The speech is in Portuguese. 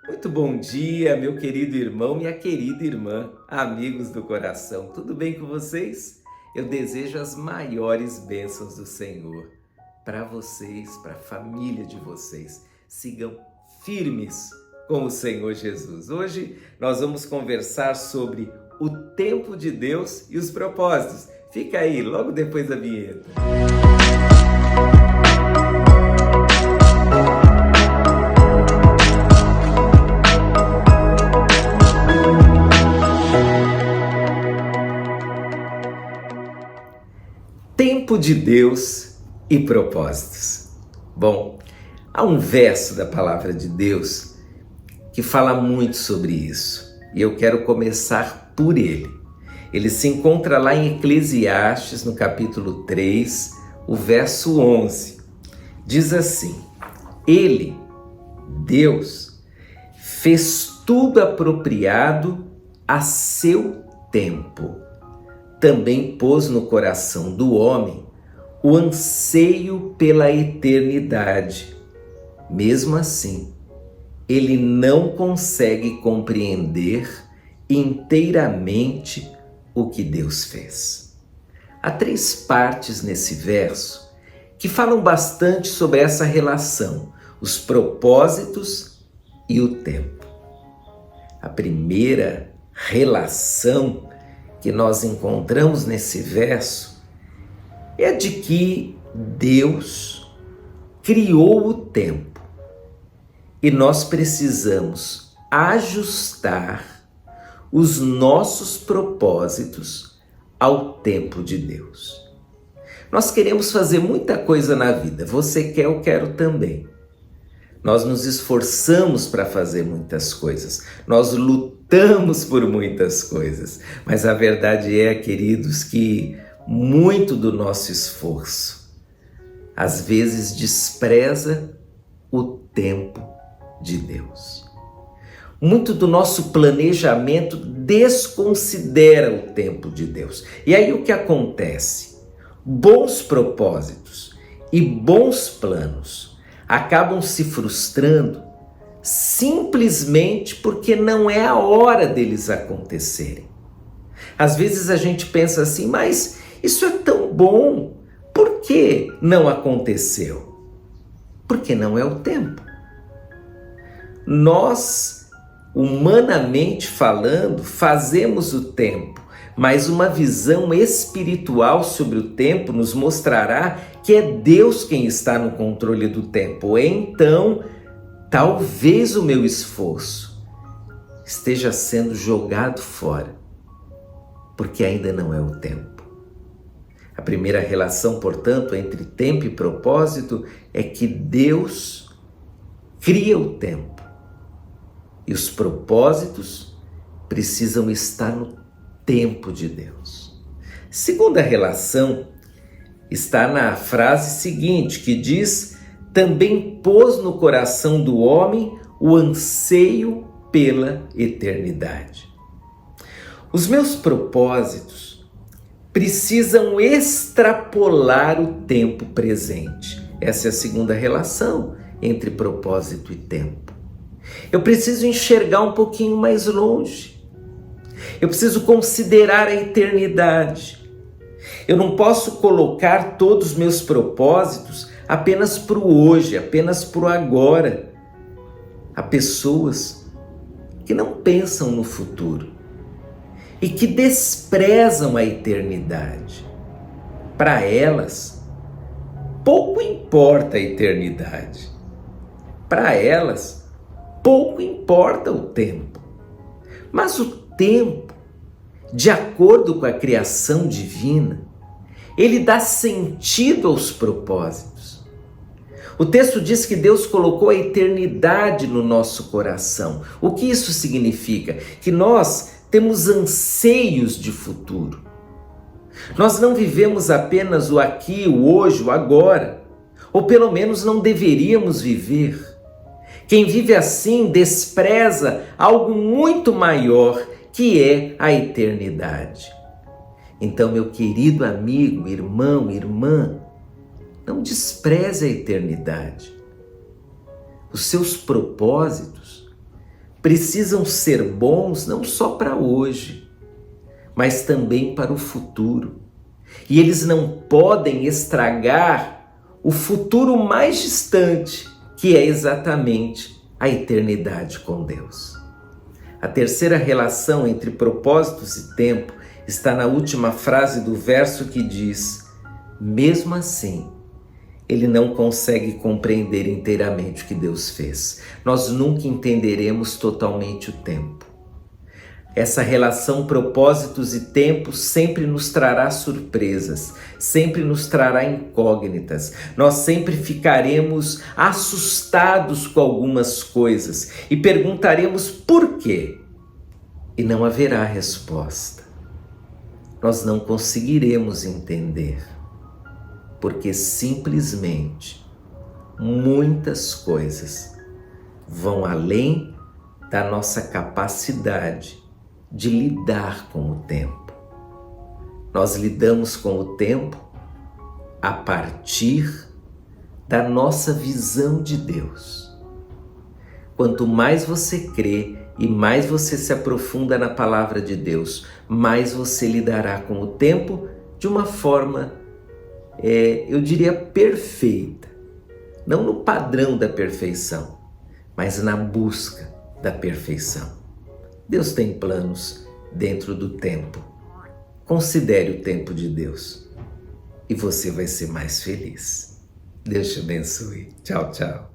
Muito bom dia, meu querido irmão, minha querida irmã, amigos do coração. Tudo bem com vocês? Eu desejo as maiores bênçãos do Senhor para vocês, para a família de vocês. Sigam firmes com o Senhor Jesus. Hoje nós vamos conversar sobre o tempo de Deus e os propósitos. Fica aí, logo depois da vinheta. Tempo de Deus e propósitos. Bom, há um verso da palavra de Deus que fala muito sobre isso e eu quero começar por ele. Ele se encontra lá em Eclesiastes, no capítulo 3, o verso 11. Diz assim: Ele, Deus, fez tudo apropriado a seu tempo. Também pôs no coração do homem o anseio pela eternidade. Mesmo assim, ele não consegue compreender inteiramente o que Deus fez. Há 3 partes nesse verso que falam bastante sobre essa relação, os propósitos e o tempo. A primeira relação que nós encontramos nesse verso é de que Deus criou o tempo e nós precisamos ajustar os nossos propósitos ao tempo de Deus. Nós queremos fazer muita coisa na vida, você quer, eu quero também. Nós nos esforçamos para fazer muitas coisas, nós lutamos por muitas coisas, mas a verdade é, queridos, que muito do nosso esforço às vezes despreza o tempo de Deus. Muito do nosso planejamento desconsidera o tempo de Deus. E aí o que acontece? Bons propósitos e bons planos acabam se frustrando simplesmente porque não é a hora deles acontecerem. Às vezes a gente pensa assim, mas isso é tão bom, por que não aconteceu? Porque não é o tempo. Nós, humanamente falando, fazemos o tempo, mas uma visão espiritual sobre o tempo nos mostrará que é Deus quem está no controle do tempo. Então, talvez o meu esforço esteja sendo jogado fora, porque ainda não é o tempo. A primeira relação, portanto, entre tempo e propósito é que Deus cria o tempo e os propósitos precisam estar no tempo de Deus. Segunda relação está na frase seguinte, que diz: também pôs no coração do homem o anseio pela eternidade. Os meus propósitos precisam extrapolar o tempo presente. Essa é a segunda relação entre propósito e tempo. Eu preciso enxergar um pouquinho mais longe. Eu preciso considerar a eternidade. Eu não posso colocar todos os meus propósitos apenas para o hoje, apenas para o agora. Há pessoas que não pensam no futuro e que desprezam a eternidade. Para elas, pouco importa a eternidade. Para elas, pouco importa o tempo. Mas o tempo, de acordo com a criação divina, ele dá sentido aos propósitos. O texto diz que Deus colocou a eternidade no nosso coração. O que isso significa? Que nós temos anseios de futuro. Nós não vivemos apenas o aqui, o hoje, o agora, ou pelo menos não deveríamos viver. Quem vive assim despreza algo muito maior, que é a eternidade. Então, meu querido amigo, irmão, irmã, não despreze a eternidade. Os seus propósitos precisam ser bons não só para hoje, mas também para o futuro. E eles não podem estragar o futuro mais distante, que é exatamente a eternidade com Deus. A terceira relação entre propósitos e tempo está na última frase do verso que diz: mesmo assim, ele não consegue compreender inteiramente o que Deus fez. Nós nunca entenderemos totalmente o tempo. Essa relação propósitos e tempo sempre nos trará surpresas, sempre nos trará incógnitas. Nós sempre ficaremos assustados com algumas coisas e perguntaremos por quê? E não haverá resposta. Nós não conseguiremos entender, porque simplesmente muitas coisas vão além da nossa capacidade de lidar com o tempo. Nós lidamos com o tempo a partir da nossa visão de Deus. Quanto mais você crê e mais você se aprofunda na palavra de Deus, mais você lidará com o tempo de uma forma, eu diria, perfeita. Não no padrão da perfeição, mas na busca da perfeição. Deus tem planos dentro do tempo. Considere o tempo de Deus e você vai ser mais feliz. Deus te abençoe. Tchau, tchau.